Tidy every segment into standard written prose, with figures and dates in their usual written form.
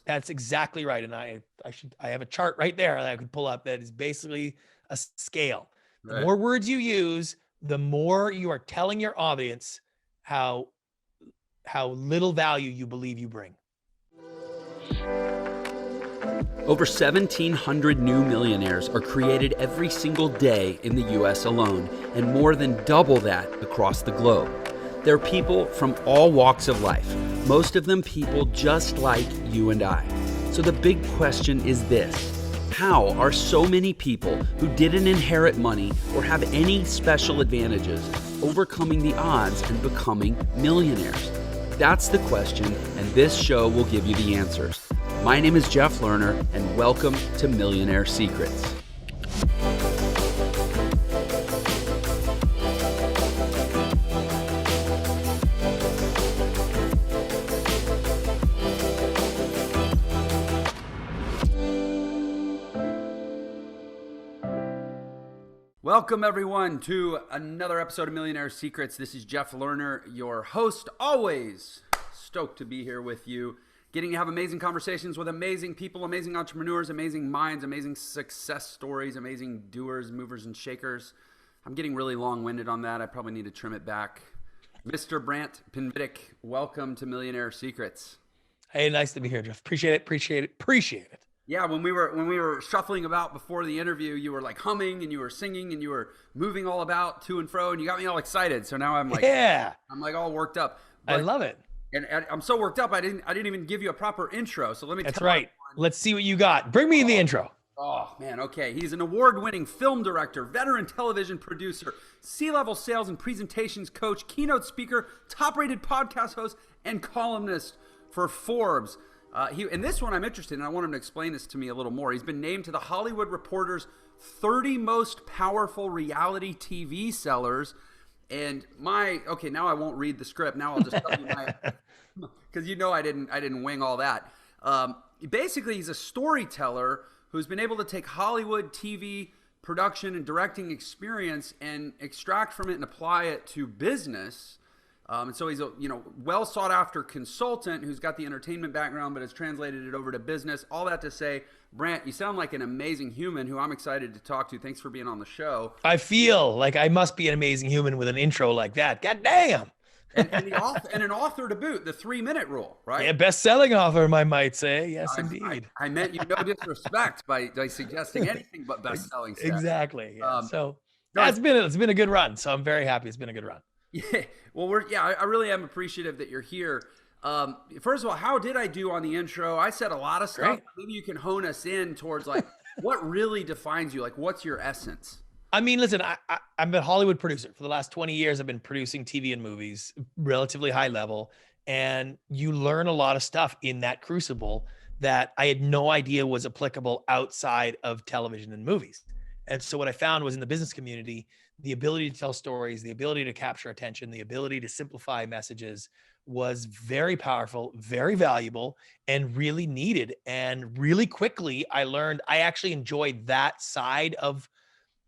That's exactly right. And I have a chart right there that I could pull up that is basically a scale. The Right. more words you use, the more you are telling your audience how little value you believe you bring. Over 1,700 new millionaires are created every single day in the US alone, and more than double that across the globe. They're people from all walks of life, most of them people just like you and I. So the big question is this: how are so many people who didn't inherit money or have any special advantages overcoming the odds and becoming millionaires? That's the question, and this show will give you the answers. My name is Jeff Lerner, and welcome to Millionaire Secrets. Welcome, everyone, to another episode of Millionaire Secrets. This is Jeff Lerner, your host, always stoked to be here with you, getting to have amazing conversations with amazing people, amazing entrepreneurs, amazing minds, amazing success stories, amazing doers, movers, and shakers. I'm getting really long-winded on that. I probably need to trim it back. Mr. Brant Pinvidic, welcome to Millionaire Secrets. Hey, nice to be here, Jeff. Appreciate it. Yeah, when we were shuffling about before the interview, you were like humming and you were singing and you were moving all about to and fro, and you got me all excited. So now I'm like all worked up. But, I love it. And I'm so worked up, I didn't even give you a proper intro. So let me. That's right. Let's see what you got. Bring me the intro. Oh man, okay. He's an award-winning film director, veteran television producer, C-level sales and presentations coach, keynote speaker, top-rated podcast host, and columnist for Forbes. And this one I'm interested in. I want him to explain this to me a little more. He's been named to the Hollywood Reporter's 30 most powerful reality TV sellers. And now I won't read the script. Now I'll just tell you because I didn't wing all that. Basically, he's a storyteller who's been able to take Hollywood TV production and directing experience and extract from it and apply it to business. And so he's a well sought after consultant who's got the entertainment background, but has translated it over to business. All that to say, Brant, you sound like an amazing human who I'm excited to talk to. Thanks for being on the show. I feel like I must be an amazing human with an intro like that. God damn. and an author to boot, the 3-minute rule, right? Yeah, best-selling author, I might say. Yes, indeed. I meant you no disrespect by suggesting anything but best-selling stuff. Exactly. Yeah. It's been a good run. So I'm very happy it's been a good run. Yeah. Well, I really am appreciative that you're here. First of all, how did I do on the intro? I said a lot of stuff. Great. Maybe you can hone us in towards like what really defines you. Like, what's your essence? I mean, listen, I'm a Hollywood producer. For the last 20 years, I've been producing TV and movies, relatively high level. And you learn a lot of stuff in that crucible that I had no idea was applicable outside of television and movies. And so what I found was in the business community, the ability to tell stories, the ability to capture attention, the ability to simplify messages was very powerful, very valuable, and really needed. And really quickly, I learned I actually enjoyed that side of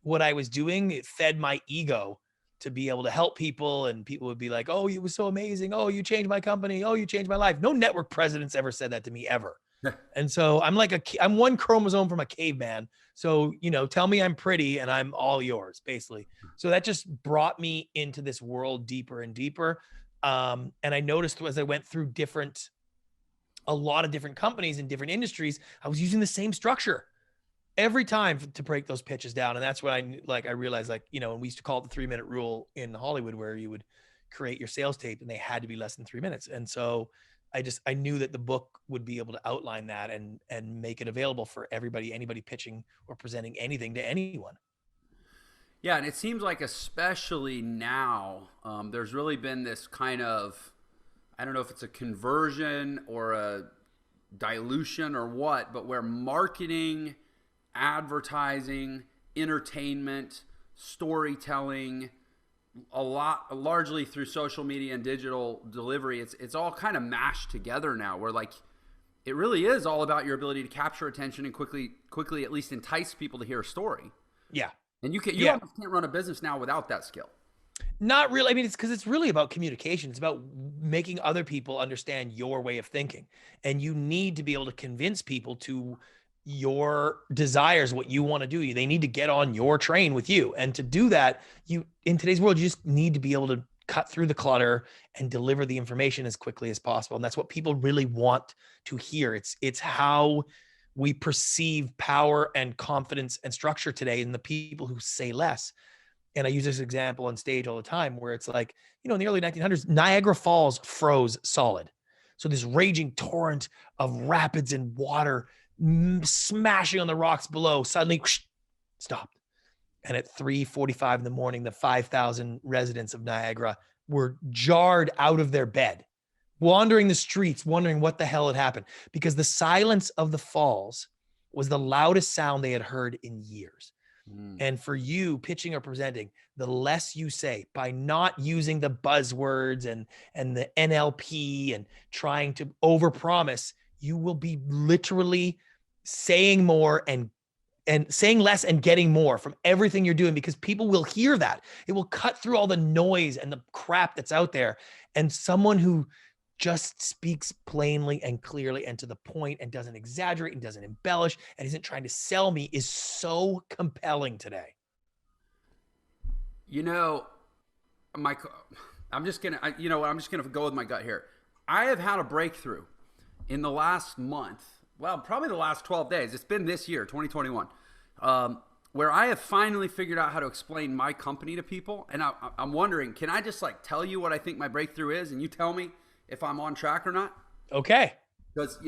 what I was doing. It fed my ego to be able to help people, and people would be like, oh, you were so amazing. Oh, you changed my company. Oh, you changed my life. No network presidents ever said that to me ever. And so I'm one chromosome from a caveman. So, tell me I'm pretty and I'm all yours, basically. So that just brought me into this world deeper and deeper. And I noticed as I went through a lot of different companies in different industries, I was using the same structure every time to break those pitches down. And that's what I realized, and we used to call it the 3-minute rule in Hollywood, where you would create your sales tape and they had to be less than 3 minutes. And so I knew that the book would be able to outline that and make it available for anybody pitching or presenting anything to anyone. Yeah. And it seems like, especially now, there's really been this kind of, I don't know if it's a conversion or a dilution or what, but where marketing, advertising, entertainment, storytelling, largely through social media and digital delivery, it's all kind of mashed together now, where like it really is all about your ability to capture attention and quickly at least entice people to hear a story. Yeah. And you almost can't run a business now without that skill. Not really. I mean, it's because it's really about communication. It's about making other people understand your way of thinking. And you need to be able to convince people to your desires, what you want to do. They need to get on your train with you. And to do that, you in today's world, you just need to be able to cut through the clutter and deliver the information as quickly as possible. And that's what people really want to hear. It's how we perceive power and confidence and structure today in the people who say less. And I use this example on stage all the time where it's like, in the early 1900s, Niagara Falls froze solid. So this raging torrent of rapids and water smashing on the rocks below suddenly stopped. And at 3:45 in the morning, the 5,000 residents of Niagara were jarred out of their bed, wandering the streets, wondering what the hell had happened, because the silence of the falls was the loudest sound they had heard in years. And for you pitching or presenting, the less you say by not using the buzzwords and the NLP and trying to overpromise, you will be literally saying more and saying less and getting more from everything you're doing, because people will hear that. It will cut through all the noise and the crap that's out there. And someone who just speaks plainly and clearly and to the point and doesn't exaggerate and doesn't embellish and isn't trying to sell me is so compelling today. Michael, I'm just gonna go with my gut here. I have had a breakthrough in the last month. Well, probably the last 12 days. It's been this year, 2021, where I have finally figured out how to explain my company to people. And I'm wondering, can I just tell you what I think my breakthrough is, and you tell me if I'm on track or not? Okay. Because,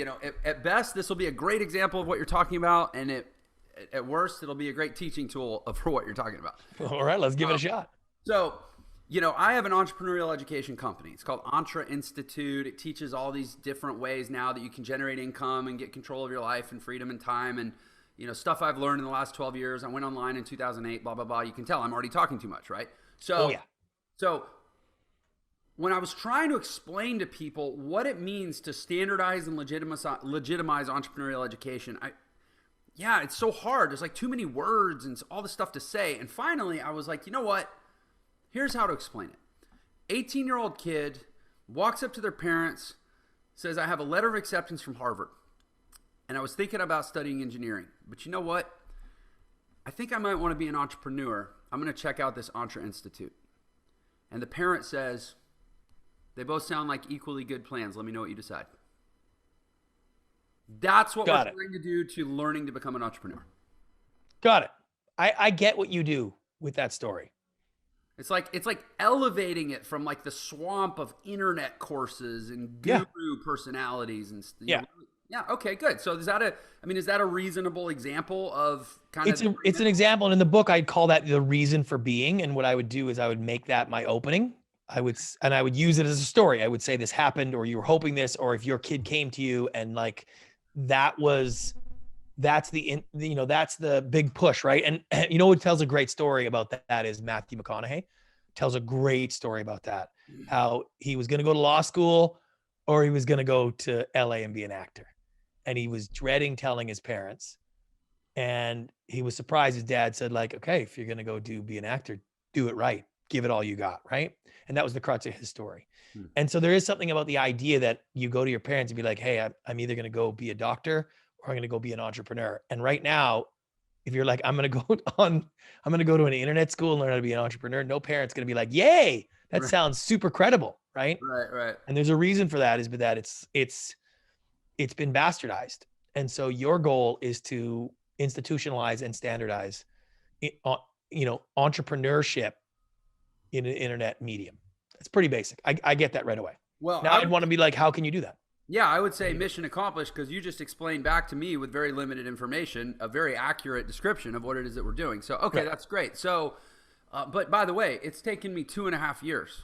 at best, this will be a great example of what you're talking about. And at worst, it'll be a great teaching tool for what you're talking about. All right, let's give it a shot. So, I have an entrepreneurial education company. It's called Entre Institute. It teaches all these different ways now that you can generate income and get control of your life and freedom and time. And, stuff I've learned in the last 12 years. I went online in 2008, blah, blah, blah. You can tell I'm already talking too much, right? So, So when I was trying to explain to people what it means to standardize and legitimize entrepreneurial education, it's so hard. There's too many words and all this stuff to say. And finally, I was like, you know what? Here's how to explain it. 18-year-old kid walks up to their parents, says, I have a letter of acceptance from Harvard. And I was thinking about studying engineering. But you know what? I think I might want to be an entrepreneur. I'm going to check out this Entre Institute. And the parent says, they both sound like equally good plans. Let me know what you decide. That's what we're trying to do to learning to become an entrepreneur. Got it. I get what you do with that story. It's like elevating it from the swamp of internet courses and guru personalities and okay, good. So is that a reasonable example of it's an example, and in the book I'd call that the reason for being. And what I would do is I would make that my opening. I would use it as a story. I would say this happened, or you were hoping this, or if your kid came to you and that's the big push, right? And what tells a great story about that is Matthew McConaughey tells a great story about that, how he was going to go to law school or he was going to go to LA and be an actor. And he was dreading telling his parents. And he was surprised. His dad said, okay, if you're going to go be an actor, do it right. Give it all you got, right? And that was the crux of his story. And so there is something about the idea that you go to your parents and be like, hey, I'm either going to go be a doctor or I'm going to go be an entrepreneur. And right now, if you're like, I'm going to go to an internet school and learn how to be an entrepreneur, no parent's going to be like, yay, that sounds super credible, right? Right. And there's a reason for that, is that it's been bastardized. And so your goal is to institutionalize and standardize entrepreneurship in an internet medium. It's pretty basic. I get that right away. Well, now I'd want to be like, how can you do that? Yeah, I would say mission accomplished, because you just explained back to me with very limited information, a very accurate description of what it is that we're doing. So, okay, That's great. So, but by the way, it's taken me 2.5 years.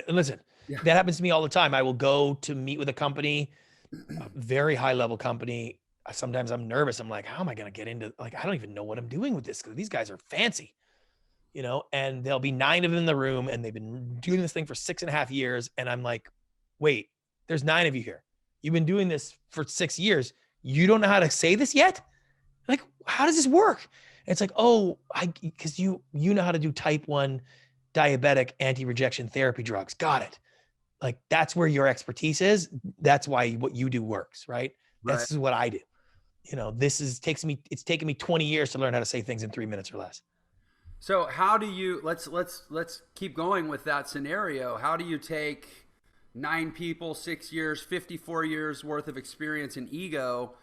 Listen, that happens to me all the time. I will go to meet with a company, a very high level company. Sometimes I'm nervous. I'm like, how am I going to get into, I don't even know what I'm doing with this, because these guys are fancy. And there'll be 9 of them in the room and they've been doing this thing for 6.5 years. And I'm like, wait, there's 9 of you here. You've been doing this for 6 years. You don't know how to say this yet? How does this work? And it's like, because you know how to do type 1 diabetic anti-rejection therapy drugs. Got it. Like that's where your expertise is. That's why what you do works, right? Right. This is what I do. It's taken me 20 years to learn how to say things in 3 minutes or less. So how do you let's keep going with that scenario. How do you take 9 people, 6 years, 54 years worth of experience in ego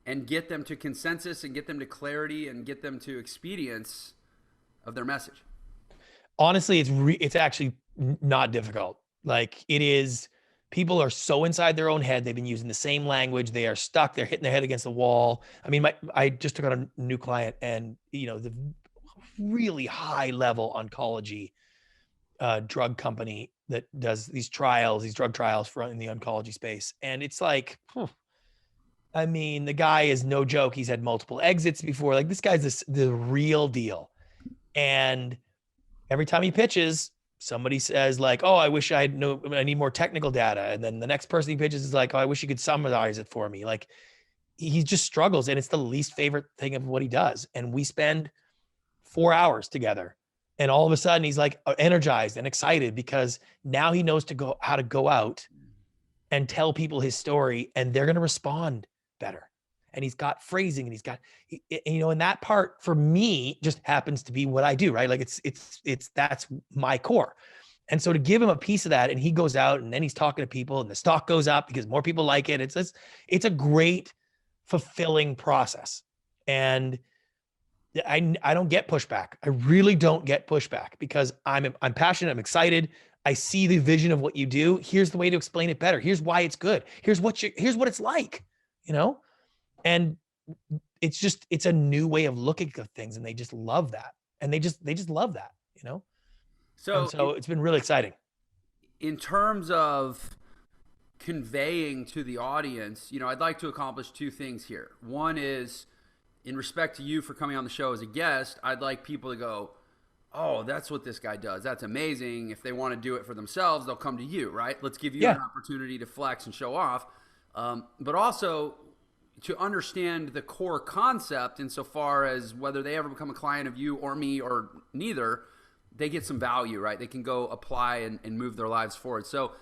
and get them to consensus and get them to clarity and get them to expedience of their message? Honestly, it's actually not difficult. Like it is, people are so inside their own head. They've been using the same language. They are stuck. They're hitting their head against the wall. I mean, I just took on a new client, and the really high level oncology drug company that does these drug trials in the oncology space. And it's like, I mean, the guy is no joke. He's had multiple exits before. Like this guy's the real deal. And every time he pitches, somebody says like, "Oh, I need more technical data." And then the next person he pitches is like, "Oh, I wish you could summarize it for me." Like he just struggles, and it's the least favorite thing of what he does. And we spend 4 hours together, and all of a sudden he's like energized and excited because now he knows how to go out and tell people his story, and they're going to respond better. And he's got phrasing, and and that part for me just happens to be what I do, right? Like that's my core. And so to give him a piece of that, and he goes out and then he's talking to people, and the stock goes up because more people like it. It's a great, fulfilling process. And I don't get pushback. I really don't get pushback because I'm passionate. I'm excited. I see the vision of what you do. Here's the way to explain it better. Here's why it's good. Here's what it's like, and it's a new way of looking at things, and they just love that. And they just love that, So it's been really exciting. In terms of conveying to the audience, I'd like to accomplish 2 things here. One is, in respect to you for coming on the show as a guest, I'd like people to go, "Oh, that's what this guy does. That's amazing." If they want to do it for themselves, they'll come to you, right? Let's give you an opportunity to flex and show off. But also to understand the core concept insofar as whether they ever become a client of you or me or neither, they get some value, right? They can go apply and move their lives forward. So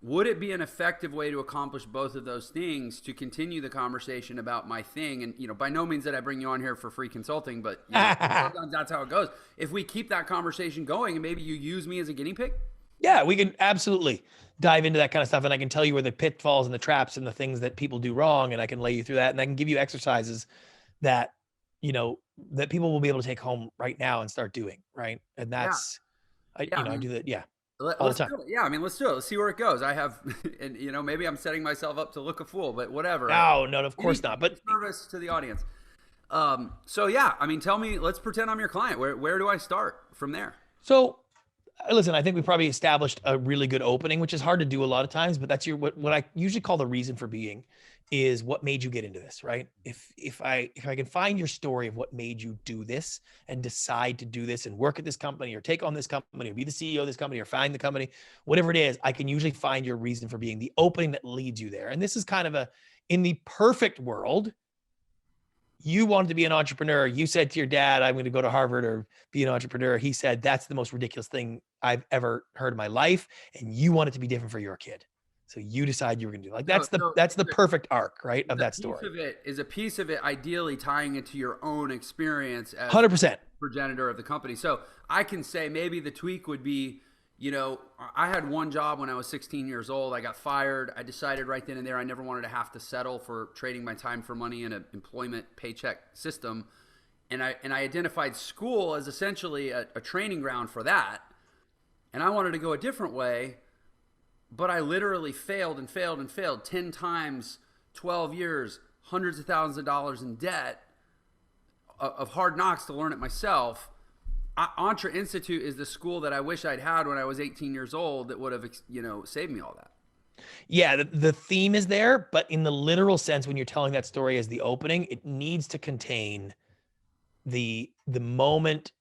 would it be an effective way to accomplish both of those things, to continue the conversation about my thing? And, by no means that I bring you on here for free consulting, but sometimes that's how it goes. If we keep that conversation going and maybe you use me as a guinea pig? Yeah, we can absolutely dive into that kind of stuff. And I can tell you where the pitfalls and the traps and the things that people do wrong. And I can lay you through that. And I can give you exercises that, that people will be able to take home right now and start doing. Right. And that's, I do that. Yeah. All the time. Yeah, let's do it. Let's see where it goes. I have, and maybe I'm setting myself up to look a fool, but whatever. No, of course not. But service to the audience. So yeah, tell me. Let's pretend I'm your client. Where do I start from there? So, listen, I think we probably established a really good opening, which is hard to do a lot of times. But that's what I usually call the reason for being, is what made you get into this, right? If I can find your story of what made you do this and decide to do this and work at this company or take on this company or be the CEO of this company or find the company, whatever it is, I can usually find your reason for being, the opening that leads you there. And this is kind of in the perfect world, you wanted to be an entrepreneur. You said to your dad, "I'm going to go to Harvard or be an entrepreneur." He said, "That's the most ridiculous thing I've ever heard in my life." And you want it to be different for your kid. So you decide you were going to do that's the perfect arc, right, of that story. Is a piece of it ideally tying into your own experience as 100% progenitor of the company. So I can say maybe the tweak would be, I had one job when I was 16 years old. I got fired. I decided right then and there I never wanted to have to settle for trading my time for money in an employment paycheck system. And I identified school as essentially a training ground for that. And I wanted to go a different way. But I literally failed 10 times, 12 years, hundreds of thousands of dollars in debt of hard knocks to learn it myself. Entre Institute is the school that I wish I'd had when I was 18 years old that would have, saved me all that. Yeah, the theme is there, but in the literal sense, when you're telling that story as the opening, it needs to contain the moment,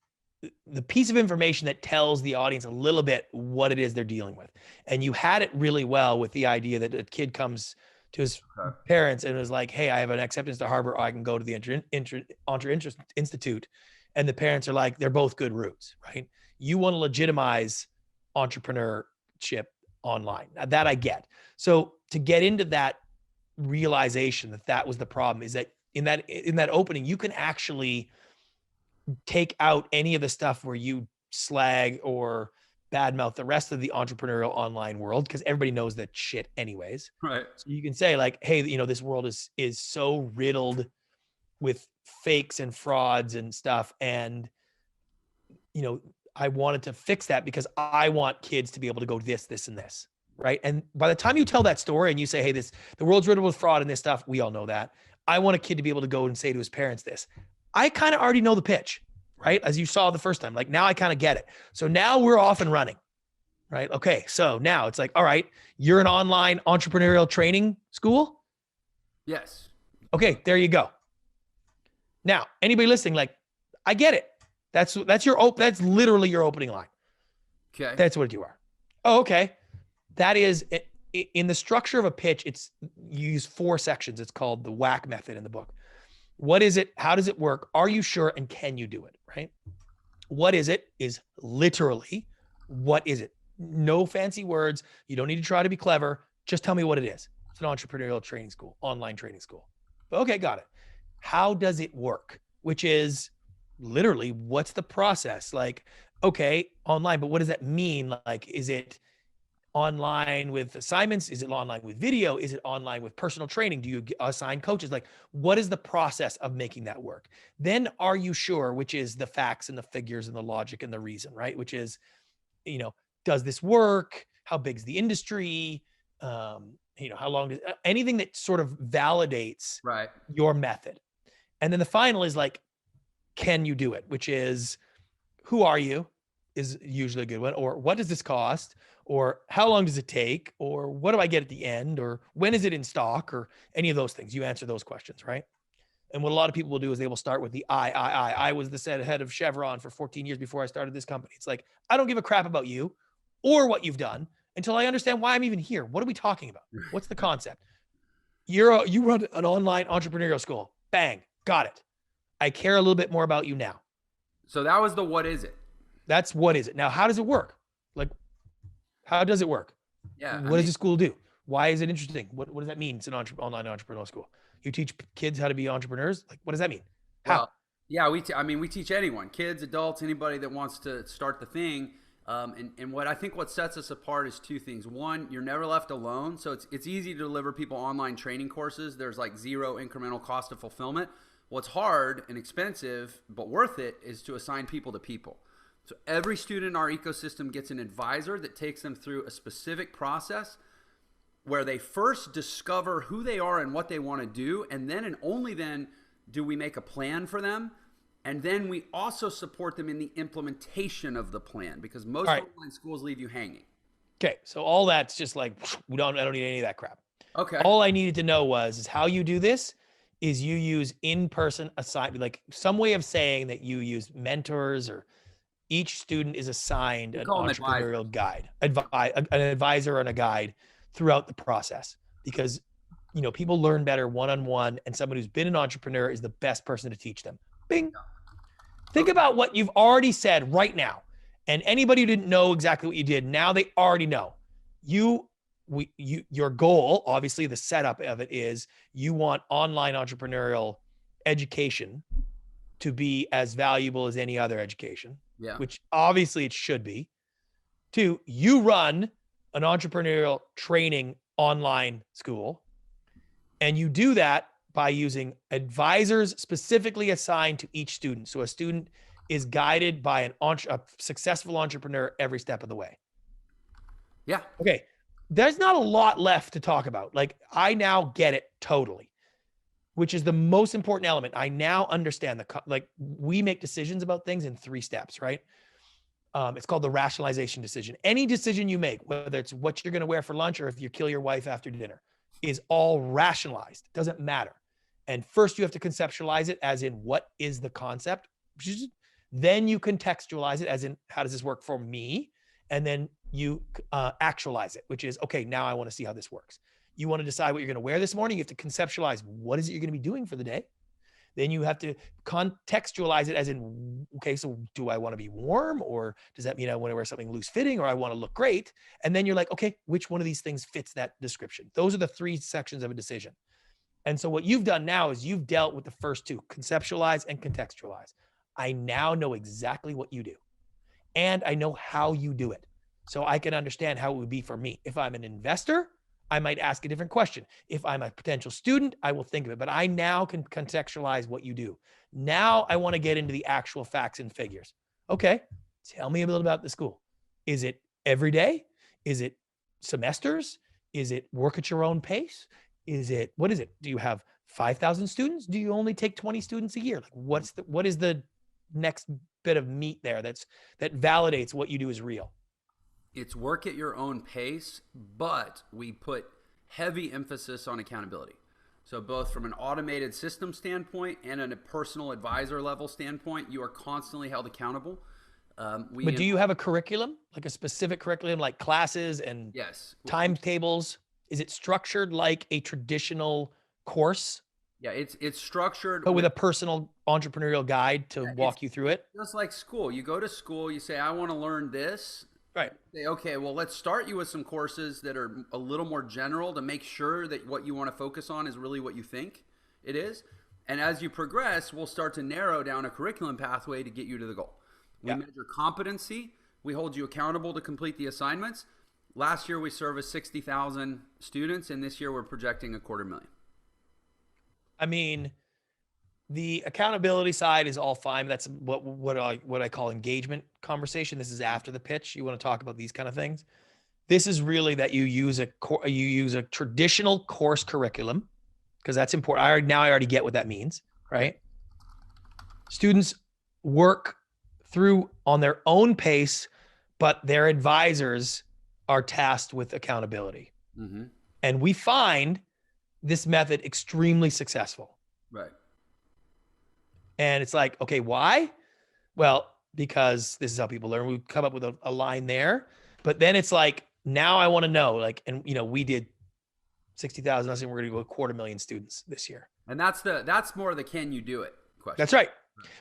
the piece of information that tells the audience a little bit what it is they're dealing with. And you had it really well with the idea that a kid comes to his parents and was like, "Hey, I have an acceptance to Harvard, or I can go to the Entre Institute." and the parents are like, they're both good routes, right? You want to legitimize entrepreneurship online. Now, that I get. So to get into that realization that that was the problem is that in that opening, you can actually take out any of the stuff where you slag or badmouth the rest of the entrepreneurial online world, because everybody knows that shit anyways. Right. So you can say like, hey, this world is so riddled with fakes and frauds and stuff. And, I wanted to fix that because I want kids to be able to go this, this, and this. Right. And by the time you tell that story and you say, hey, the world's riddled with fraud and this stuff, we all know that. I want a kid to be able to go and say to his parents this. I kind of already know the pitch, right? As you saw the first time, like now I kind of get it. So now we're off and running, right? Okay. So now it's like, all right, you're an online entrepreneurial training school. Yes. Okay. There you go. Now, anybody listening, like, I get it. That's literally your opening line. Okay. That's what you are. Oh, okay. That is in the structure of a pitch. You use 4 sections. It's called the WAC method in the book. What is it? How does it work? Are you sure? And can you do it? Right? What is it? Is literally, what is it? No fancy words. You don't need to try to be clever. Just tell me what it is. It's an entrepreneurial training school, online training school. Okay, got it. How does it work? Which is literally, what's the process? Like, okay, online, but what does that mean? Like, is it online with assignments? Is it online with video? Is it online with personal training? Do you assign coaches? Like, what is the process of making that work? Then are you sure, which is the facts and the figures and the logic and the reason, right? Which is, does this work? How big's the industry? How long does anything that sort of validates right. your method? And then the final is like, can you do it? Which is, who are you? Is usually a good one. Or what does this cost? Or how long does it take? Or what do I get at the end? Or when is it in stock? Or any of those things. You answer those questions, right? And what a lot of people will do is they will start with the I was the head of Chevron for 14 years before I started this company. It's like, I don't give a crap about you or what you've done until I understand why I'm even here. What are we talking about? What's the concept? You run an online entrepreneurial school. Bang. Got it. I care a little bit more about you now. So that was the what is it? That's what is it. Now, how does it work? Like, how does it work? Yeah. What does the school do? Why is it interesting? What does that mean? It's an online entrepreneurial school. You teach kids how to be entrepreneurs. Like, what does that mean? How? Well, yeah, we teach anyone, kids, adults, anybody that wants to start the thing. And what sets us apart is 2 things. One, you're never left alone. So it's easy to deliver people online training courses. There's like 0 incremental cost of fulfillment. What's hard and expensive, but worth it, is to assign people to people. So every student in our ecosystem gets an advisor that takes them through a specific process where they first discover who they are and what they want to do. And then and only then do we make a plan for them. And then we also support them in the implementation of the plan, because most online schools leave you hanging. Okay. So all that's just like, I don't need any of that crap. Okay. All I needed to know is how you do this is you use in-person assignment, like some way of saying that you use mentors, or each student is assigned an entrepreneurial guide, an advisor and a guide throughout the process, because, people learn better one-on-one, and someone who's been an entrepreneur is the best person to teach them. Bing. Think about what you've already said right now. And anybody who didn't know exactly what you did, now they already know. Your goal, obviously the setup of it is you want online entrepreneurial education to be as valuable as any other education, which obviously it should be. 2, you run an entrepreneurial training online school, and you do that by using advisors specifically assigned to each student. So a student is guided by a successful entrepreneur every step of the way. Yeah. Okay. There's not a lot left to talk about. Like, I now get it totally, which is the most important element. I now understand we make decisions about things in 3 steps, right? It's called the rationalization decision. Any decision you make, whether it's what you're going to wear for lunch or if you kill your wife after dinner, is all rationalized. It doesn't matter. And first you have to conceptualize it as in, what is the concept? Then you contextualize it as in, how does this work for me? And then you actualize it, which is, okay, now I want to see how this works. You want to decide what you're going to wear this morning. You have to conceptualize, what is it you're going to be doing for the day? Then you have to contextualize it as in, okay, so do I want to be warm, or does that mean I want to wear something loose fitting, or I want to look great? And then you're like, okay, which one of these things fits that description? Those are the three sections of a decision. And so what you've done now is you've dealt with the first two, conceptualize and contextualize. I now know exactly what you do, and I know how you do it. So I can understand how it would be for me. If I'm an investor, I might ask a different question. If I'm a potential student, I will think of it, but I now can contextualize what you do. Now I want to get into the actual facts and figures. Okay, tell me a little about the school. Is it every day? Is it semesters? Is it work at your own pace? What is it? Do you have 5,000 students? Do you only take 20 students a year? Like what is the next bit of meat there that validates what you do is real? It's work at your own pace, but we put heavy emphasis on accountability. So both from an automated system standpoint and a personal advisor level standpoint, you are constantly held accountable. But do you have a curriculum, like a specific curriculum, like classes and timetables? Is it structured like a traditional course? Yeah, it's structured. But with a personal entrepreneurial guide to walk you through it? Just like school. You go to school, you say, I want to learn this. Right. Say, okay, well, let's start you with some courses that are a little more general to make sure that what you want to focus on is really what you think it is. And as you progress, we'll start to narrow down a curriculum pathway to get you to the goal. We measure competency. We hold you accountable to complete the assignments. Last year, we serviced 60,000 students, and this year we're projecting 250,000. I mean, the accountability side is all fine. That's what I call engagement conversation. This is after the pitch. You want to talk about these kind of things. This is really that you use a traditional course curriculum, because that's important. I already get what that means, right? Students work through on their own pace, but their advisors are tasked with accountability. Mm-hmm. And we find this method extremely successful. Right. And it's like, okay, why? Well, because this is how people learn. We come up with a line there, but then it's like, now I want to know, like, and we did 60,000. I think we're going to go 250,000 students this year. And that's more the can you do it question. That's right.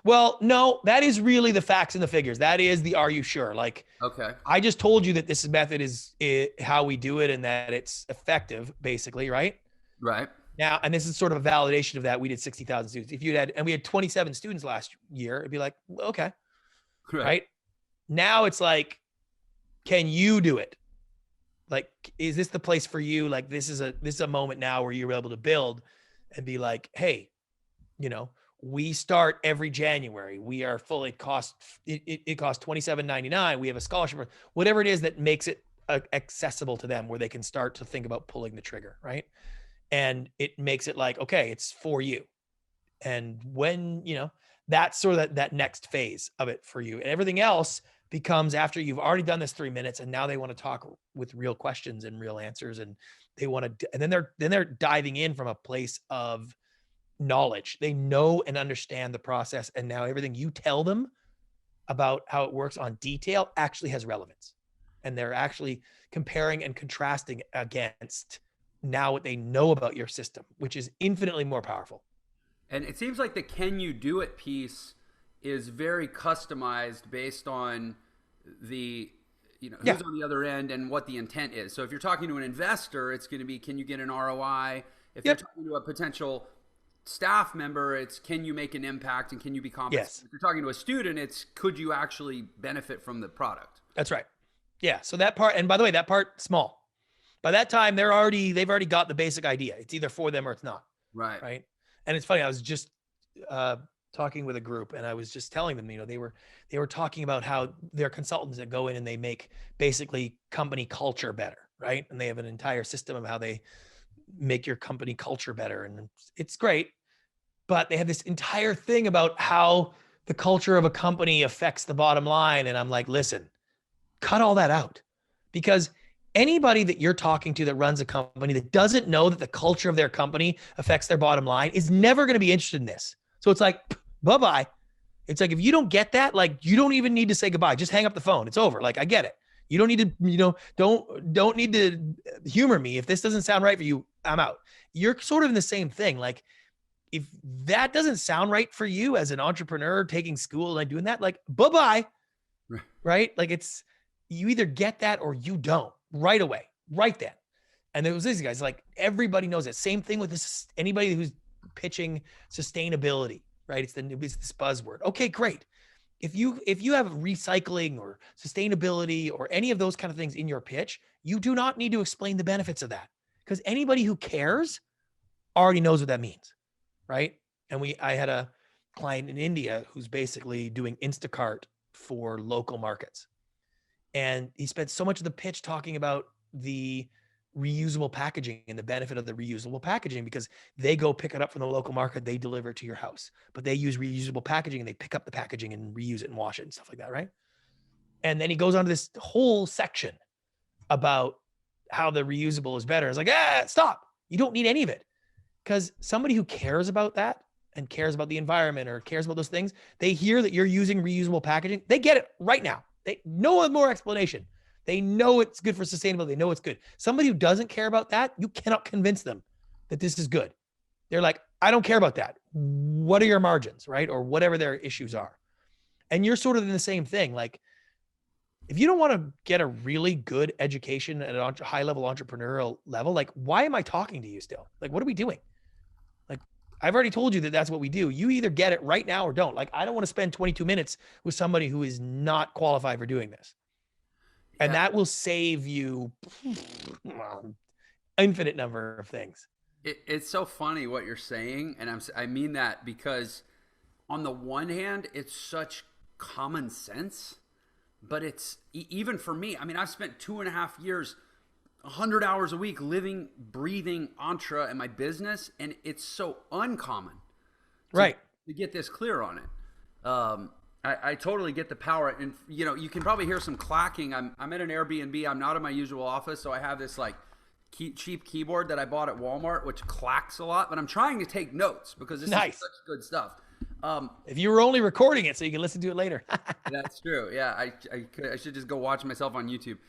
Well, no, that is really the facts and the figures. That is the are you sure? Like, okay, I just told you that this method is how we do it and that it's effective, basically, right? Right. Now, and this is sort of a validation of that. We did 60,000 students. If we had 27 students last year, it'd be like, okay, right? Now it's like, can you do it? Like, is this the place for you? Like, this is a moment now where you're able to build and be like, hey, we start every January. We are fully it costs $27.99. We have a scholarship, whatever it is that makes it accessible to them, where they can start to think about pulling the trigger, right? And it makes it like, okay, it's for you. And when, that's sort of that next phase of it for you. And everything else becomes after you've already done this 3 minutes, and now they want to talk with real questions and real answers. And they want to, and then they're diving in from a place of knowledge. They know and understand the process. And now everything you tell them about how it works on detail actually has relevance. And they're actually comparing and contrasting against now what they know about your system, which is infinitely more powerful. And it seems like the can you do it piece is very customized based on the, who's on the other end and what the intent is. So if you're talking to an investor, it's going to be, can you get an ROI? If you're talking to a potential staff member, it's can you make an impact and can you be compensated? Yes. If you're talking to a student, it's could you actually benefit from the product? That's right. Yeah. So that part, and by the way, that part small. By that time, they've already got the basic idea. It's either for them or it's not. Right. Right. And it's funny. I was just talking with a group, and I was just telling them, they were talking about how they're consultants that go in and they make basically company culture better, right? And they have an entire system of how they make your company culture better, and it's great. But they have this entire thing about how the culture of a company affects the bottom line. And I'm like, listen, cut all that out, because anybody that you're talking to that runs a company that doesn't know that the culture of their company affects their bottom line is never going to be interested in this. So it's like, bye-bye. It's like, if you don't get that, like, you don't even need to say goodbye. Just hang up the phone. It's over. Like, I get it. You don't need to, don't need to humor me. If this doesn't sound right for you, I'm out. You're sort of in the same thing. Like, if that doesn't sound right for you as an entrepreneur taking school and doing that, like, bye-bye, right? Like you either get that or you don't right away, right then. And there was these guys, like everybody knows it. Same thing with this, anybody who's pitching sustainability, right? It's this buzzword. Okay, great. If you have recycling or sustainability or any of those kind of things in your pitch, you do not need to explain the benefits of that, because anybody who cares already knows what that means, right? And I had a client in India who's basically doing Instacart for local markets. And he spent so much of the pitch talking about the reusable packaging and the benefit of the reusable packaging, because they go pick it up from the local market, they deliver it to your house, but they use reusable packaging and they pick up the packaging and reuse it and wash it and stuff like that, right? And then he goes on to this whole section about how the reusable is better. It's like, stop. You don't need any of it. Because somebody who cares about that and cares about the environment or cares about those things, they hear that you're using reusable packaging, they get it right now. They no more explanation. They know it's good for sustainability. They know it's good. Somebody who doesn't care about that, you cannot convince them that this is good. They're like, I don't care about that. What are your margins, right? Or whatever their issues are. And you're sort of in the same thing. Like, if you don't want to get a really good education at a high level entrepreneurial level, like, why am I talking to you still? Like, what are we doing? Like, I've already told you that that's what we do. You either get it right now or don't. Like, I don't want to spend 22 minutes with somebody who is not qualified for doing this. And that will save you infinite number of things. It's so funny what you're saying. And I mean that because on the one hand, it's such common sense, but it's even for me. I mean, I've spent 2.5 years, 100 hours a week living, breathing Entre in my business. And it's so uncommon to get this clear on it. I totally get the power. And, you can probably hear some clacking. I'm at an Airbnb. I'm not in my usual office. So I have this like cheap keyboard that I bought at Walmart, which clacks a lot, but I'm trying to take notes because this is such good stuff. If you were only recording it so you can listen to it later. That's true. Yeah. I should just go watch myself on YouTube.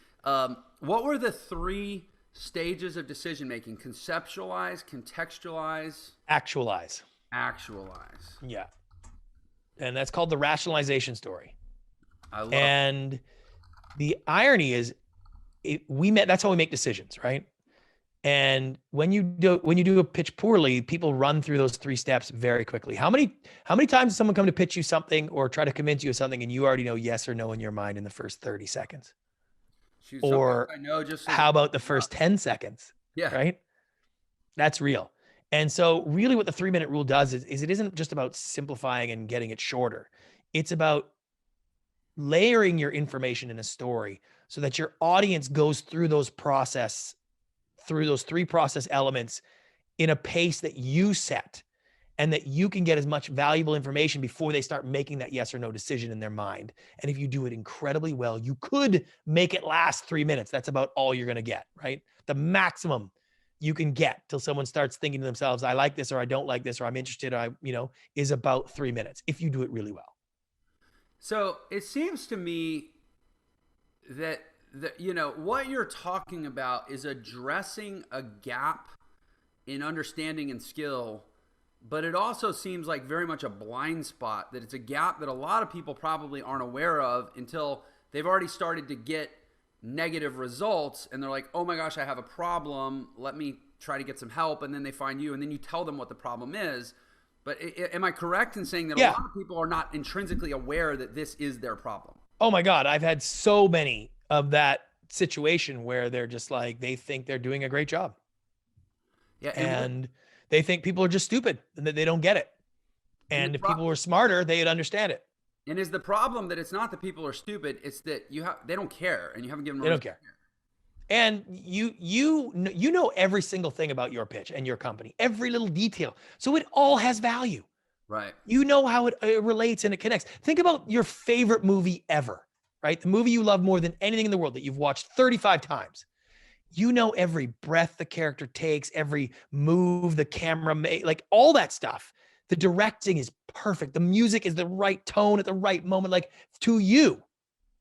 What were the 3 stages of decision-making? Conceptualize, contextualize, actualize. Yeah. And that's called the rationalization story. And the irony is that's how we make decisions, right? And when you do a pitch poorly, people run through those 3 steps very quickly. How many times does someone come to pitch you something or try to convince you of something and you already know yes or no in your mind in the first 30 seconds? Shoot, or I know just how about the first 10 seconds? Yeah. Right? That's real. And so really what the 3-minute rule does is it isn't just about simplifying and getting it shorter. It's about layering your information in a story so that your audience goes through those 3 process elements in a pace that you set, and that you can get as much valuable information before they start making that yes or no decision in their mind. And if you do it incredibly well, you could make it last 3 minutes. That's about all you're going to get, right? The maximum you can get till someone starts thinking to themselves, I like this, or I don't like this, or I'm interested, or is about 3 minutes if you do it really well. So it seems to me that what you're talking about is addressing a gap in understanding and skill, but it also seems like very much a blind spot, that it's a gap that a lot of people probably aren't aware of until they've already started to get negative results and they're like, oh my gosh, I have a problem, let me try to get some help. And then they find you and then you tell them what the problem is. But am I correct in saying that a lot of people are not intrinsically aware that this is their problem? Oh my God, I've had so many of that situation where they're just like, they think they're doing a great job. Yeah. And they think people are just stupid and that they don't get it. And if people were smarter, they'd understand it. And is the problem that it's not that people are stupid, it's that they don't care and you haven't given them. They don't care. And you know every single thing about your pitch and your company, every little detail. So it all has value. Right. You know how it relates and it connects. Think about your favorite movie ever, right? The movie you love more than anything in the world that you've watched 35 times. You know every breath the character takes, every move the camera makes, like all that stuff. The directing is perfect. The music is the right tone at the right moment. Like, to you,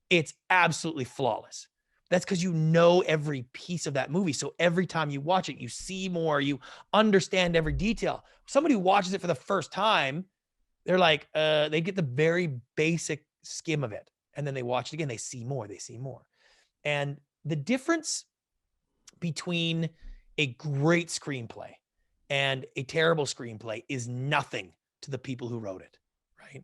it's absolutely flawless. That's because you know every piece of that movie. So every time you watch it, you see more, you understand every detail. Somebody who watches it for the first time, they're like, they get the very basic skim of it. And then they watch it again, they see more, they see more. And the difference between a great screenplay and a terrible screenplay is nothing to the people who wrote it, right?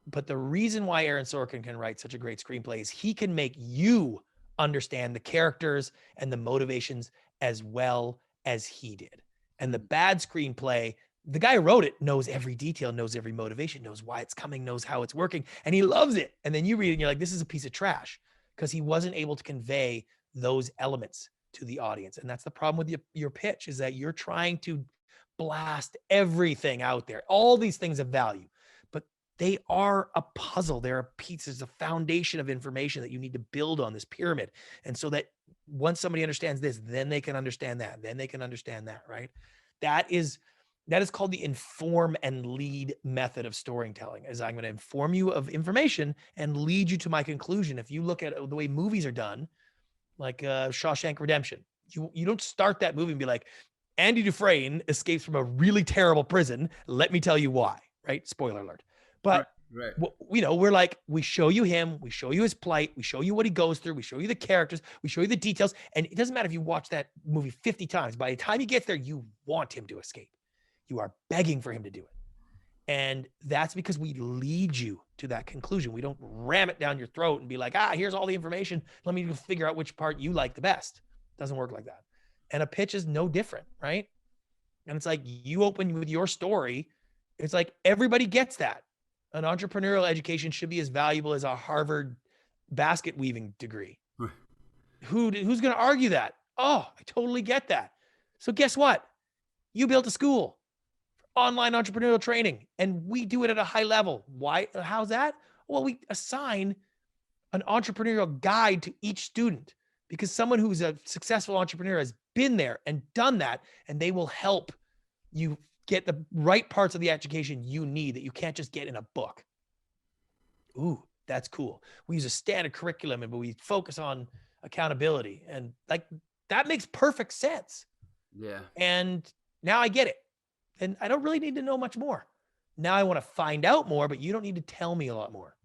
But the reason why Aaron Sorkin can write such a great screenplay is he can make you understand the characters and the motivations as well as he did. And the bad screenplay, the guy who wrote it knows every detail, knows every motivation, knows why it's coming, knows how it's working, and he loves it. And then you read it and you're like, this is a piece of trash, because he wasn't able to convey those elements to the audience. And that's the problem with your pitch, is that you're trying to blast everything out there, all these things of value, but they are a puzzle. They're pieces, a foundation of information that you need to build on this pyramid. And so that once somebody understands this, then they can understand that, then they can understand that, right? That is called the inform and lead method of storytelling. Is I'm going to inform you of information and lead you to my conclusion. If you look at the way movies are done, like Shawshank Redemption, you don't start that movie and be like, Andy Dufresne escapes from a really terrible prison. Let me tell you why, right? Spoiler alert. But right. We're like, we show you him, we show you his plight, we show you what he goes through, we show you the characters, we show you the details. And it doesn't matter if you watch that movie 50 times. By the time he gets there, you want him to escape. You are begging for him to do it. And that's because we lead you to that conclusion. We don't ram it down your throat and be like, here's all the information. Let me figure out which part you like the best. It doesn't work like that. And a pitch is no different, right? And it's like, you open with your story. It's like, everybody gets that. An entrepreneurial education should be as valuable as a Harvard basket weaving degree. Who's going to argue that? Oh, I totally get that. So guess what? You built a school for online entrepreneurial training, and we do it at a high level. Why? How's that? Well, we assign an entrepreneurial guide to each student, because someone who's a successful entrepreneur has been there and done that, and they will help you get the right parts of the education you need that you can't just get in a book. Ooh, that's cool. We use a standard curriculum, but we focus on accountability, and like, that makes perfect sense. Yeah. And now I get it. And I don't really need to know much more. Now I want to find out more, but you don't need to tell me a lot more.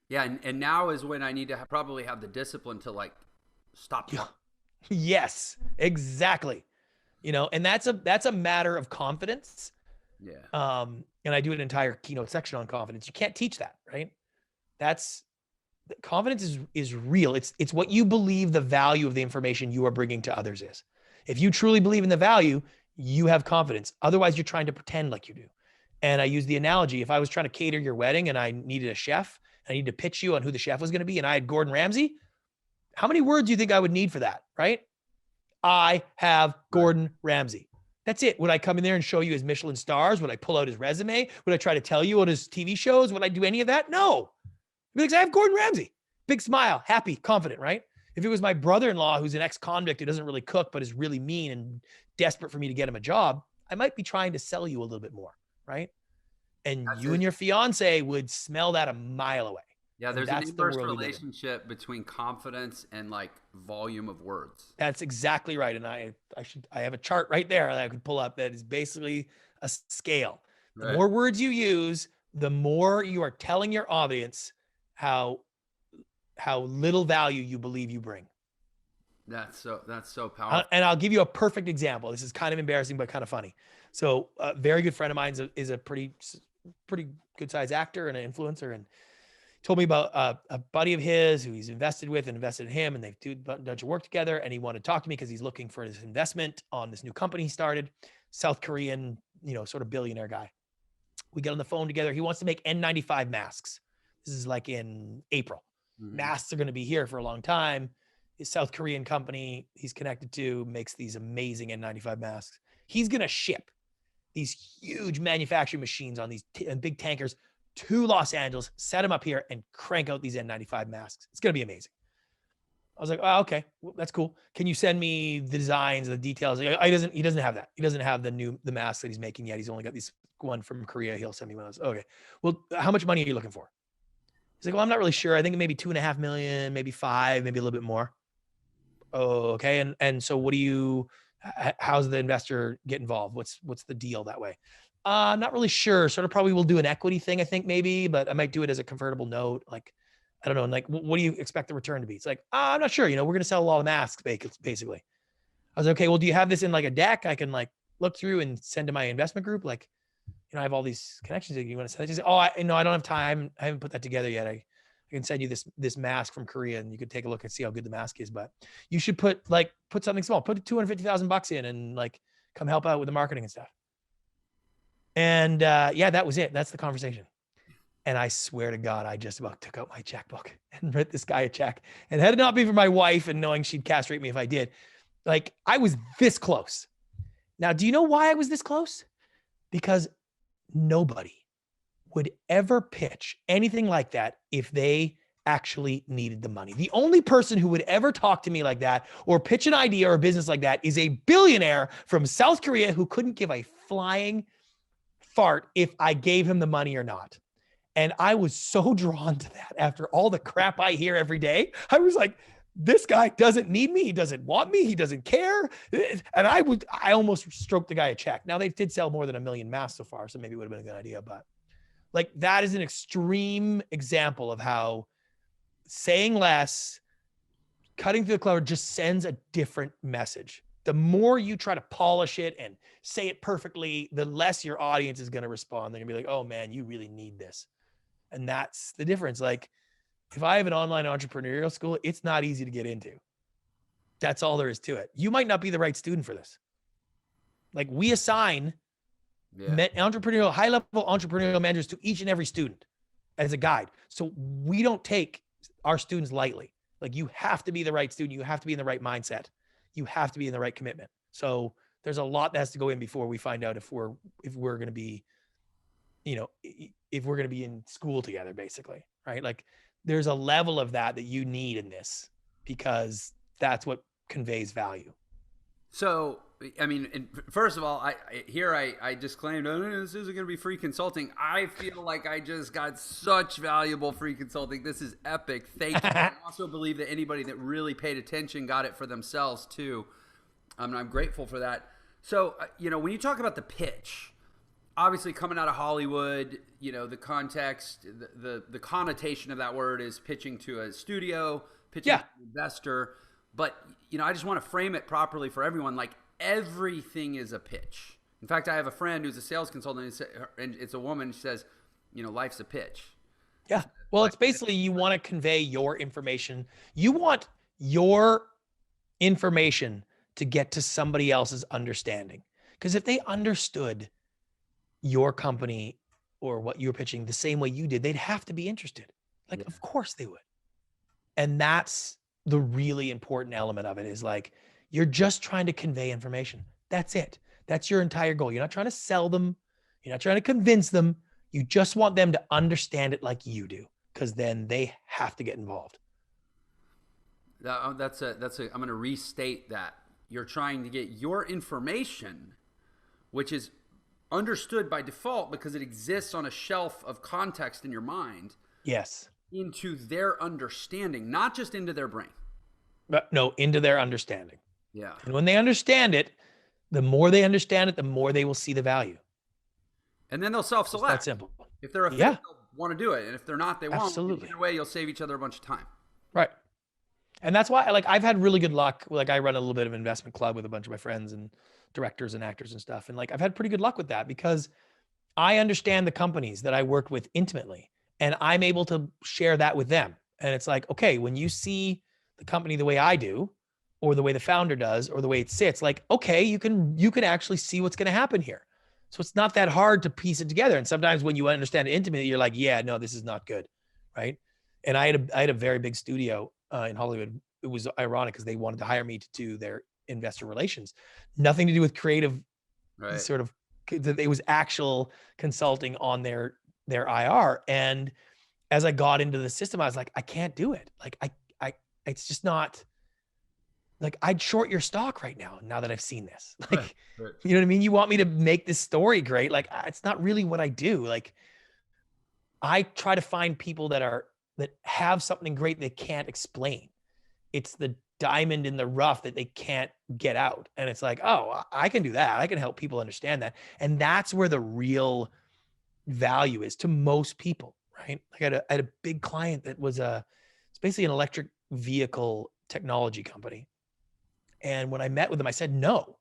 Yeah. And now is when I need to probably have the discipline to like stop. Yes, exactly. And that's a matter of confidence. Yeah. And I do an entire keynote section on confidence. You can't teach that, right? Confidence is real. It's what you believe the value of the information you are bringing to others is. If you truly believe in the value, you have confidence. Otherwise, you're trying to pretend like you do. And I use the analogy, if I was trying to cater your wedding and I needed a chef, I needed to pitch you on who the chef was going to be, and I had Gordon Ramsay, how many words do you think I would need for that, right? I have Gordon Ramsay. That's it. Would I come in there and show you his Michelin stars? Would I pull out his resume? Would I try to tell you on his TV shows? Would I do any of that? No. Because I have Gordon Ramsay. Big smile, happy, confident, right? If it was my brother-in-law who's an ex-convict who doesn't really cook but is really mean and desperate for me to get him a job, I might be trying to sell you a little bit more, right? And that's you and your fiance would smell that a mile away. Yeah, there's an inverse relationship between confidence and like volume of words. That's exactly right. And I have a chart right there that I could pull up that is basically a scale. The more words you use, the more you are telling your audience how little value you believe you bring. That's so powerful. And I'll give you a perfect example. This is kind of embarrassing, but kind of funny. So a very good friend of mine is a pretty good sized actor and an influencer, and told me about a buddy of his who he's invested with and invested in him, and they've done a bunch of work together. And he wanted to talk to me because he's looking for his investment on this new company he started, South Korean, sort of billionaire guy. We get on the phone together. He wants to make N95 masks. This is like in April. Mm-hmm. Masks are going to be here for a long time. His South Korean company he's connected to makes these amazing N95 masks. He's going to ship these huge manufacturing machines on these big tankers to Los Angeles, set them up here, and crank out these N95 masks. It's going to be amazing. I was like, oh, okay, well, that's cool. Can you send me the designs, the details? He doesn't have that. He doesn't have the masks that he's making yet. He's only got this one from Korea. He'll send me one of those. Okay. Well, how much money are you looking for? He's like, well, I'm not really sure. I think maybe 2.5 million, maybe 5, maybe a little bit more. oh, okay. And so what do you, how's the investor get involved? What's the deal that way? I'm not really sure. Sort of probably we'll do an equity thing, I think maybe, but I might do it as a convertible note. Like, I don't know. And like, what do you expect the return to be? It's like, I'm not sure. We're going to sell a lot of masks, basically. I was like, okay, well, do you have this in like a deck I can like look through and send to my investment group? Like, I have all these connections that you want to send. Just, oh, I don't have time. I haven't put that together yet. I can send you this mask from Korea and you could take a look and see how good the mask is. But you should put something small, put $250,000 in and like come help out with the marketing and stuff. And yeah, that was it. That's the conversation. And I swear to God, I just about took out my checkbook and wrote this guy a check. And had it not been for my wife and knowing she'd castrate me if I did, like I was this close. Now, do you know why I was this close? Because nobody would ever pitch anything like that if they actually needed the money. The only person who would ever talk to me like that or pitch an idea or a business like that is a billionaire from South Korea who couldn't give a flying fart if I gave him the money or not. And I was so drawn to that after all the crap I hear every day. I was like, this guy doesn't need me. He doesn't want me. He doesn't care. And I almost stroked the guy a check. Now they did sell more than 1 million masks so far, so maybe it would have been a good idea. But like that is an extreme example of how saying less, cutting through the clutter just sends a different message. The more you try to polish it and say it perfectly, the less your audience is going to respond. They're gonna be like, oh man, you really need this. And that's the difference. Like if I have an online entrepreneurial school, it's not easy to get into. That's all there is to it. You might not be the right student for this. Like we assign entrepreneurial, high-level entrepreneurial managers to each and every student as a guide. So we don't take our students lightly. Like you have to be the right student. You have to be in the right mindset. You have to be in the right commitment. So there's a lot that has to go in before we find out if we're going to be, if we're going to be in school together, basically, right? Like there's a level of that you need in this because that's what conveys value. So, I mean, first of all, I disclaimed, this isn't going to be free consulting. I feel like I just got such valuable free consulting. This is epic. Thank you. I also believe that anybody that really paid attention got it for themselves too. I'm grateful for that. So, when you talk about the pitch, obviously coming out of Hollywood, the context, the connotation of that word is pitching to a studio, pitching to an investor. But, I just want to frame it properly for everyone. Like everything is a pitch. In fact, I have a friend who's a sales consultant and it's a woman. She says, life's a pitch. Yeah. Well, it's basically you want to convey your information. You want your information to get to somebody else's understanding. Because if they understood your company or what you're pitching the same way you did, they'd have to be interested. Like, of course they would. And that's the really important element of it is like, you're just trying to convey information. That's it. That's your entire goal. You're not trying to sell them. You're not trying to convince them. You just want them to understand it like you do, because then they have to get involved. I'm going to restate that. You're trying to get your information, which is understood by default because it exists on a shelf of context in your mind. Yes. Into their understanding, not just into their brain. But no, into their understanding. Yeah. And when they understand it, the more they understand it, the more they will see the value. And then they'll self-select. It's that simple. If they're a fit, they'll want to do it. And if they're not, they won't. Absolutely. Either way, you'll save each other a bunch of time. Right. And that's why, like, I've had really good luck. Like, I run a little bit of investment club with a bunch of my friends and directors and actors and stuff. And like, I've had pretty good luck with that because I understand the companies that I worked with intimately, and I'm able to share that with them. And it's like, okay, when you see the company the way I do, or the way the founder does, or the way it sits, like, okay, you can actually see what's going to happen here. So it's not that hard to piece it together. And sometimes when you understand it intimately, you're like, yeah, no, this is not good. Right. And I had a very big studio in Hollywood. It was ironic because they wanted to hire me to do their investor relations, nothing to do with creative, right. Sort of, it was actual consulting on their IR. And as I got into the system, I was like, I can't do it. Like it's just not, like, I'd short your stock right now that I've seen this. Like, right. You know what I mean? You want me to make this story great. Like, it's not really what I do. Like, I try to find people that have something great they can't explain. It's the diamond in the rough that they can't get out. And it's like, oh, I can do that. I can help people understand that. And that's where the real value is to most people, right? Like I had a big client that was it's basically an electric vehicle technology company. And when I met with them, I said, no,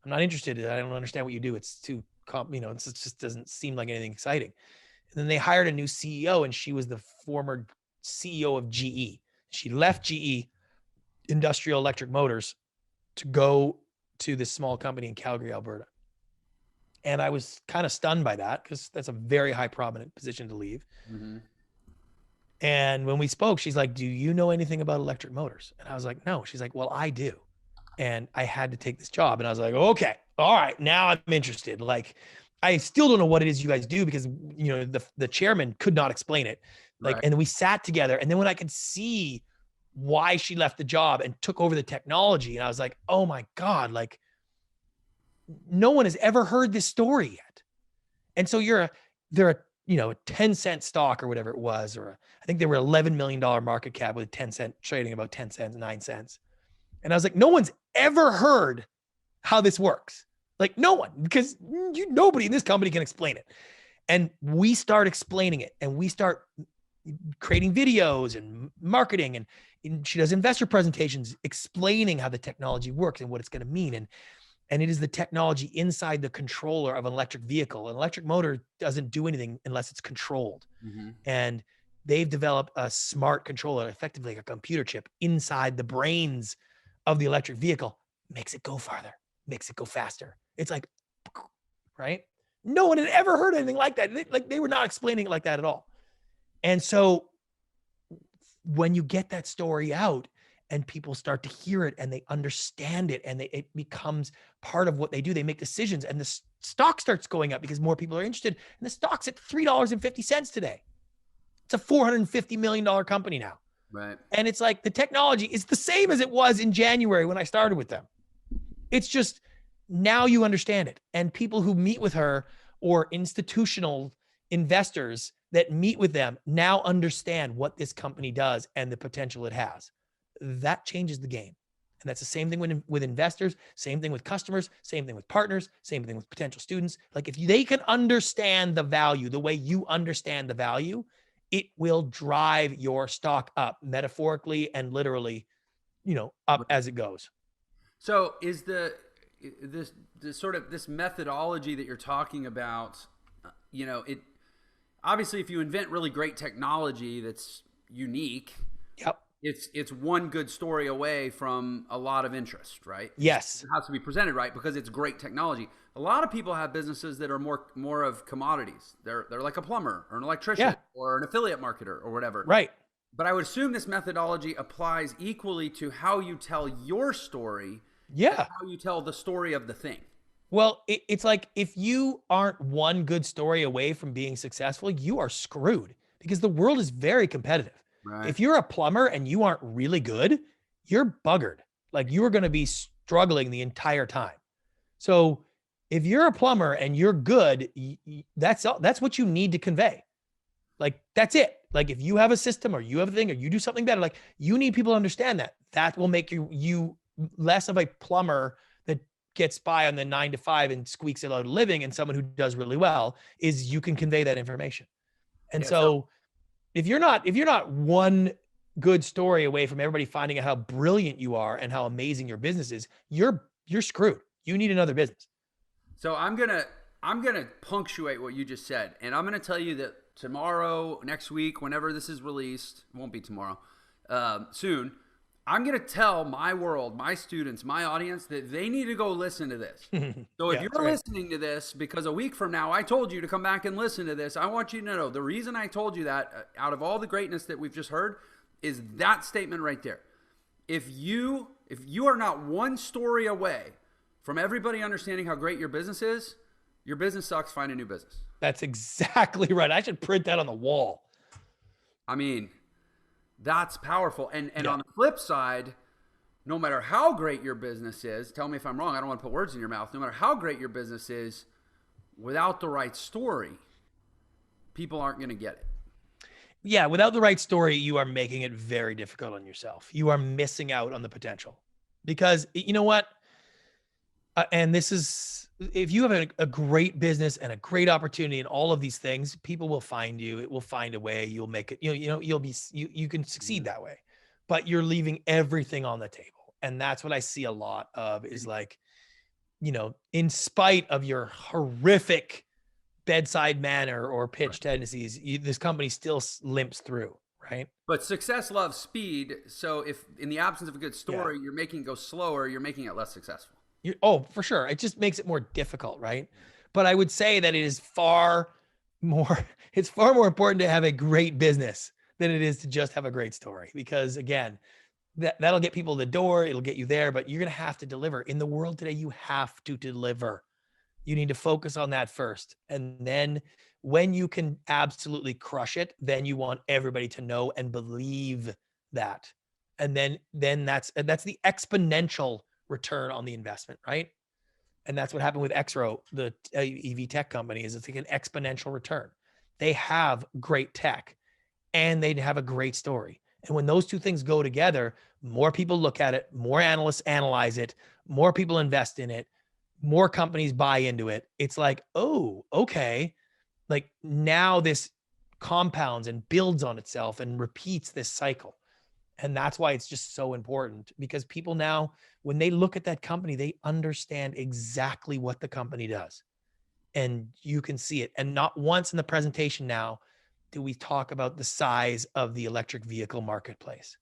I'm not interested. I don't understand what you do. It's too, it just doesn't seem like anything exciting. And then they hired a new CEO, and she was the former CEO of GE. She left GE, Industrial Electric Motors, to go to this small company in Calgary, Alberta. And I was kind of stunned by that because that's a very high prominent position to leave. Mm-hmm. And when we spoke, she's like, do you know anything about electric motors? And I was like, no. She's like, well, I do. And I had to take this job. And I was like, okay, all right, now I'm interested. Like, I still don't know what it is you guys do because, the chairman could not explain it. Like, Right. and we sat together, and then when I could see why she left the job and took over the technology, and I was like, oh my God, like no one has ever heard this story yet. And so they're a 10-cent stock or whatever it was, or I think they were $11 million market cap with 10-cent trading about 10 cents, 9 cents. And I was like, no one's ever heard how this works. Like no one, because nobody in this company can explain it. And we start explaining it, and we start creating videos and marketing, and she does investor presentations explaining how the technology works and what it's going to mean. And it is the technology inside the controller of an electric vehicle. An electric motor doesn't do anything unless it's controlled. Mm-hmm. And they've developed a smart controller, effectively like a computer chip inside the brains of the electric vehicle, makes it go farther, makes it go faster. It's like, right? No one had ever heard anything like that. They were not explaining it like that at all. And so when you get that story out and people start to hear it and they understand it, and it becomes part of what they do, they make decisions, and the stock starts going up because more people are interested. And the stock's at $3.50 today. It's a $450 million company now. Right. And it's like the technology is the same as it was in January when I started with them. It's just now you understand it. And people who meet with her, or institutional investors that meet with them, now understand what this company does and the potential it has. That changes the game. And that's the same thing with investors, same thing with customers, same thing with partners, same thing with potential students. Like if they can understand the value the way you understand the value, it will drive your stock up, metaphorically and literally, up as it goes. So is this sort of this methodology that you're talking about, it obviously, if you invent really great technology that's unique, yep, it's one good story away from a lot of interest, right? Yes. It has to be presented right because it's great technology. A lot of people have businesses that are more of commodities. They're like a plumber or an electrician or an affiliate marketer or whatever. Right. But I would assume this methodology applies equally to how you tell your story. Yeah. And how you tell the story of the thing. Well, it's like if you aren't one good story away from being successful, you are screwed because the world is very competitive. Right. If you're a plumber and you aren't really good, you're buggered. Like you are going to be struggling the entire time. So if you're a plumber and you're good, that's what you need to convey. Like that's it. Like if you have a system or you have a thing or you do something better, like you need people to understand that. That will make you less of a plumber that gets by on the 9 to 5 and squeaks out a living, and someone who does really well is you can convey that information. And so if you're not one good story away from everybody finding out how brilliant you are and how amazing your business is, you're screwed. You need another business. So I'm gonna punctuate what you just said, and I'm gonna tell you that tomorrow, next week, whenever this is released, it won't be tomorrow, soon, I'm going to tell my world, my students, my audience that they need to go listen to this. So if you're listening to this, because a week from now, I told you to come back and listen to this, I want you to know the reason I told you that out of all the greatness that we've just heard is that statement right there. If you are not one story away from everybody understanding how great your business is, your business sucks, find a new business. That's exactly right. I should print that on the wall. I mean, that's powerful. And on the flip side, no matter how great your business is, tell me if I'm wrong, I don't want to put words in your mouth. No matter how great your business is, without the right story, people aren't going to get it. Yeah, without the right story, you are making it very difficult on yourself. You are missing out on the potential because you know what? And this is, if you have a great business and a great opportunity and all of these things, people will find you. It will find a way. You'll make it, you'll be, you can succeed that way, but you're leaving everything on the table. And that's what I see a lot of is like, in spite of your horrific bedside manner or pitch tendencies, this company still limps through, right? But success loves speed. So if in the absence of a good Yeah. story, you're making it go slower, you're making it less successful. Oh, for sure. It just makes it more difficult, right? But I would say that it is far more, it's far more important to have a great business than it is to just have a great story. Because again, that'll get people the door, it'll get you there, but you're going to have to deliver. In the world today, you have to deliver. You need to focus on that first. And then when you can absolutely crush it, then you want everybody to know and believe that. And then that's the exponential return on the investment, right? And that's what happened with Xro, the EV tech company, is it's like an exponential return. They have great tech and they have a great story. And when those two things go together, more people look at it, more analysts analyze it, more people invest in it, more companies buy into it. It's like, oh, okay. Like now this compounds and builds on itself and repeats this cycle. And that's why it's just so important, because people now, when they look at that company, they understand exactly what the company does. And you can see it. And not once in the presentation now do we talk about the size of the electric vehicle marketplace.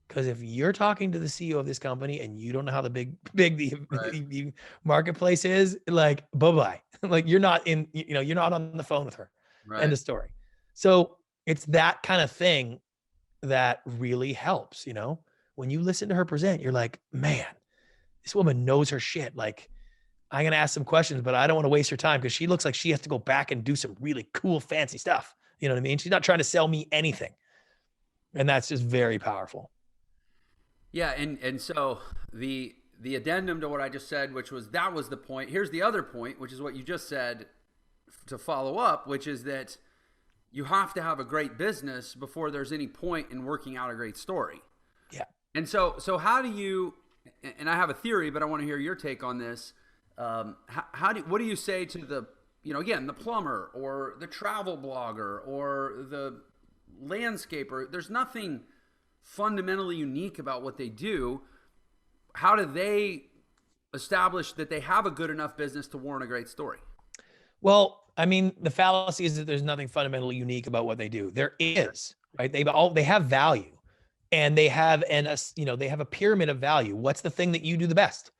Because if you're talking to the CEO of this company and you don't know how the the marketplace is, like, bye-bye. Like you're not you're not on the phone with her. Right. End of story. So it's that kind of thing that really helps, when you listen to her present, you're like, man, this woman knows her shit. Like, I'm going to ask some questions, but I don't want to waste her time because she looks like she has to go back and do some really cool, fancy stuff. You know what I mean? She's not trying to sell me anything. And that's just very powerful. Yeah, and so the addendum to what I just said, which was that was the point. Here's the other point, which is what you just said to follow up, which is that you have to have a great business before there's any point in working out a great story. Yeah. And so how do you? And I have a theory, but I want to hear your take on this. What do you say to the again, the plumber or the travel blogger or the landscaper? There's nothing fundamentally unique about what they do. How do they establish that they have a good enough business to warrant a great story? Well, I mean, the fallacy is that there's nothing fundamentally unique about what they do. There is, right? They have value, and they have they have a pyramid of value. What's the thing that you do the best,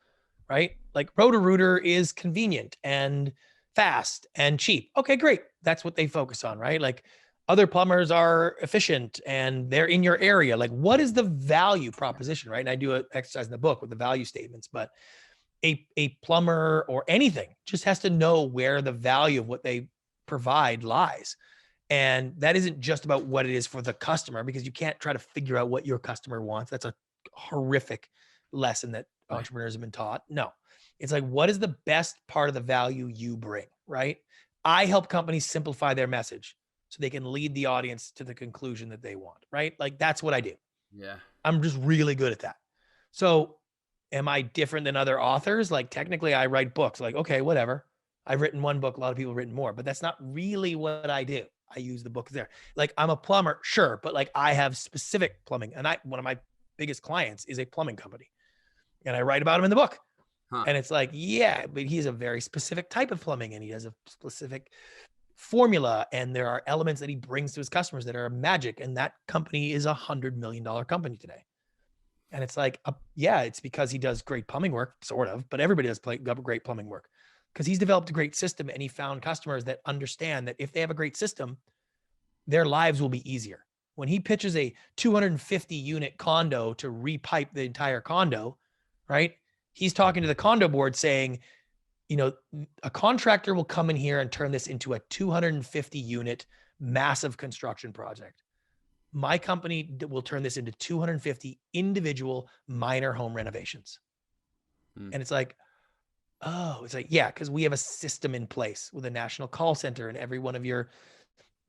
right? Like Roto-Rooter is convenient and fast and cheap. Okay, great. That's what they focus on, right? Like other plumbers are efficient and they're in your area. Like, what is the value proposition, right? And I do an exercise in the book with the value statements, but a plumber or anything just has to know where the value of what they provide lies. And that isn't just about what it is for the customer, because you can't try to figure out what your customer wants. That's a horrific lesson that entrepreneurs have been taught. No, it's like, what is the best part of the value you bring, right? I help companies simplify their message so they can lead the audience to the conclusion that they want, right? Like that's what I do. Yeah. I'm just really good at that. So am I different than other authors? Like technically I write books, like, okay, whatever. I've written one book. A lot of people have written more, but that's not really what I do. I use the book there. Like I'm a plumber, sure. But like I have specific plumbing, and one of my biggest clients is a plumbing company, and I write about him in the book. Huh. And it's like, yeah, but he's a very specific type of plumbing and he has a specific formula. And there are elements that he brings to his customers that are magic. And that company is $100 million company today. And it's like, yeah, it's because he does great plumbing work, sort of, but everybody does great plumbing work because he's developed a great system and he found customers that understand that if they have a great system, their lives will be easier. When he pitches a 250 unit condo to repipe the entire condo, right? He's talking to the condo board saying, a contractor will come in here and turn this into a 250 unit massive construction project. My company will turn this into 250 individual minor home renovations. And it's like, yeah, because we have a system in place with a national call center and every one of your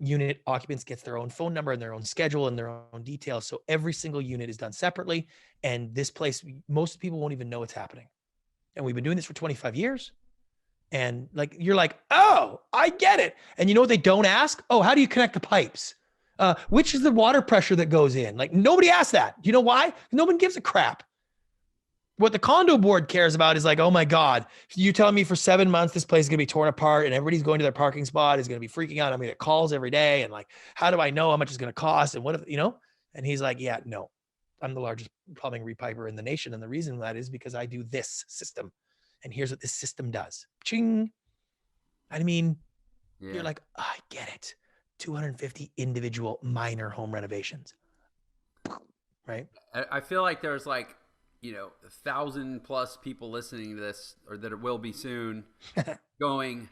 unit occupants gets their own phone number and their own schedule and their own details. So every single unit is done separately. And this place, most people won't even know it's happening. And we've been doing this for 25 years. And like, you're like, oh, I get it. And you know what they don't ask? Oh, how do you connect the pipes? Which is the water pressure that goes in? Like, nobody asks that. You know why? No one gives a crap. What the condo board cares about is like, oh my God, you telling me for 7 months, this place is going to be torn apart and everybody's going to their parking spot is going to be freaking out. I'm going to get calls every day. And like, how do I know how much it's going to cost? And what if, you know? And he's like, yeah, no, I'm the largest plumbing repiper in the nation. And the reason that is because I do this system. And here's what this system does. Ching. I mean, you're like, oh, I get it. 250 individual minor home renovations. Right? I feel like there's like, 1,000+ people listening to this, or that it will be soon, going,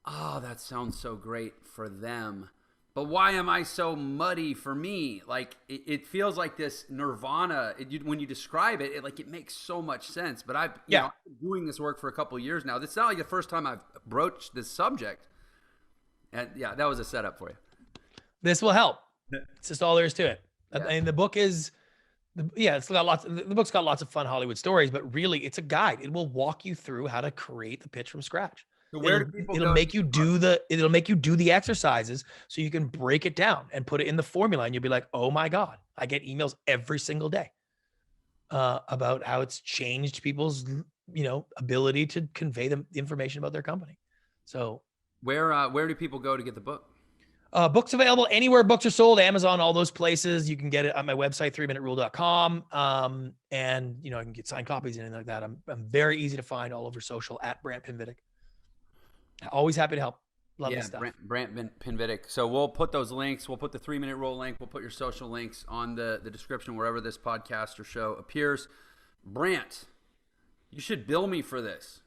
oh, that sounds so great for them. But why am I so muddy for me? Like, it feels like this nirvana. When you describe it, it makes so much sense. But I've been doing this work for a couple of years now. It's not like the first time I've broached this subject. And yeah, that was a setup for you. This will help. It's just all there is to it. Yeah. And the book is, it's got lots. The book's got lots of fun Hollywood stories, but really, it's a guide. It will walk you through how to create the pitch from scratch. So it'll make you do the exercises so you can break it down and put it in the formula, and you'll be like, oh my God, I get emails every single day about how it's changed people's ability to convey the information about their company. So where do people go to get the book? Books available anywhere books are sold, Amazon, all those places. You can get it on my website, 3minuterule.com. And I can get signed copies and anything like that. I'm very easy to find all over social at Brant Pinvidic. Always happy to help. Love this stuff. Brant Pinvidic. So we'll put those links. We'll put the 3-Minute Rule link. We'll put your social links on the description wherever this podcast or show appears. Brant, you should bill me for this.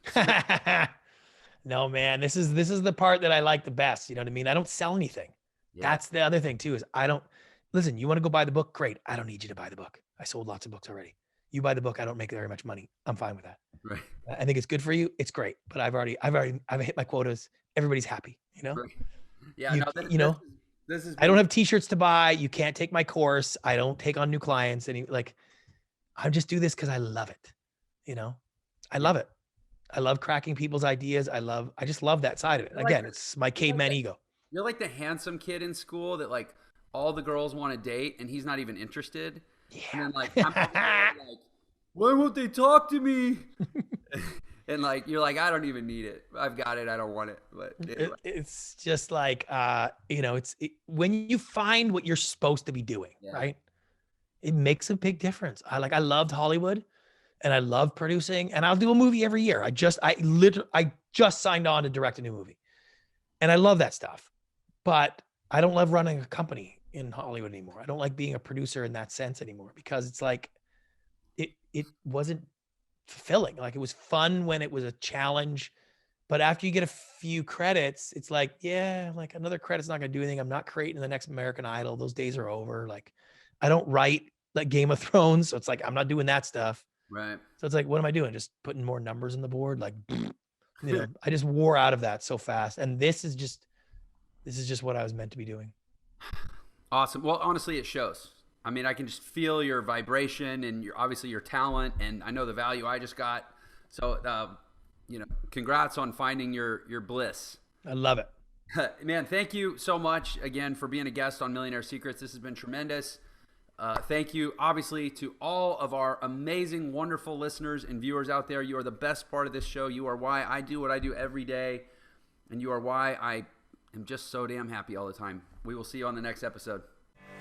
No, man, this is the part that I like the best. You know what I mean? I don't sell anything. Yeah. That's the other thing too, is listen, you want to go buy the book? Great. I don't need you to buy the book. I sold lots of books already. You buy the book. I don't make very much money. I'm fine with that. Right. I think it's good for you. It's great, but I've hit my quotas. Everybody's happy, Right. Yeah. This is I don't have t-shirts to buy. You can't take my course. I don't take on new clients. I just do this because I love it. I love it. I love cracking people's ideas. I just love that side of it. Again, it's my caveman ego. You're like the handsome kid in school that like all the girls want to date and he's not even interested. Yeah. And then why won't they talk to me? And you're like, I don't even need it. I've got it. I don't want it. But anyway. It's just like, when you find what you're supposed to be doing, right? It makes a big difference. I loved Hollywood. And I love producing, and I'll do a movie every year. I just signed on to direct a new movie, and I love that stuff. But I don't love running a company in Hollywood anymore. I don't like being a producer in that sense anymore, because it's like, it wasn't fulfilling. Like, it was fun when it was a challenge, but after you get a few credits, it's like, another credit's not going to do anything. I'm not creating the next American Idol. Those days are over. Like, I don't write like Game of Thrones, so it's like, I'm not doing that stuff. Right. So it's like, what am I doing? Just putting more numbers on the board? Like, I just wore out of that so fast. And this is just what I was meant to be doing. Awesome. Well, honestly, it shows. I mean, I can just feel your vibration and obviously your talent, and I know the value I just got. So, congrats on finding your bliss. I love it. Man, thank you so much again for being a guest on Millionaire Secrets. This has been tremendous. Thank you, obviously, to all of our amazing, wonderful listeners and viewers out there. You are the best part of this show. You are why I do what I do every day, and you are why I am just so damn happy all the time. We will see you on the next episode.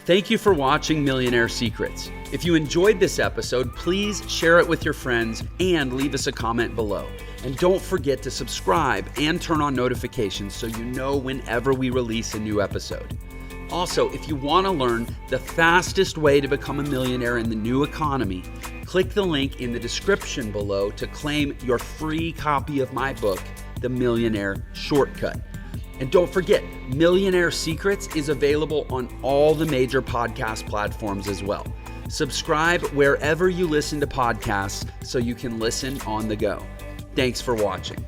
Thank you for watching Millionaire Secrets. If you enjoyed this episode, please share it with your friends and leave us a comment below. And don't forget to subscribe and turn on notifications so you know whenever we release a new episode. Also, if you want to learn the fastest way to become a millionaire in the new economy, click the link in the description below to claim your free copy of my book, The Millionaire Shortcut. And don't forget, Millionaire Secrets is available on all the major podcast platforms as well. Subscribe wherever you listen to podcasts so you can listen on the go. Thanks for watching.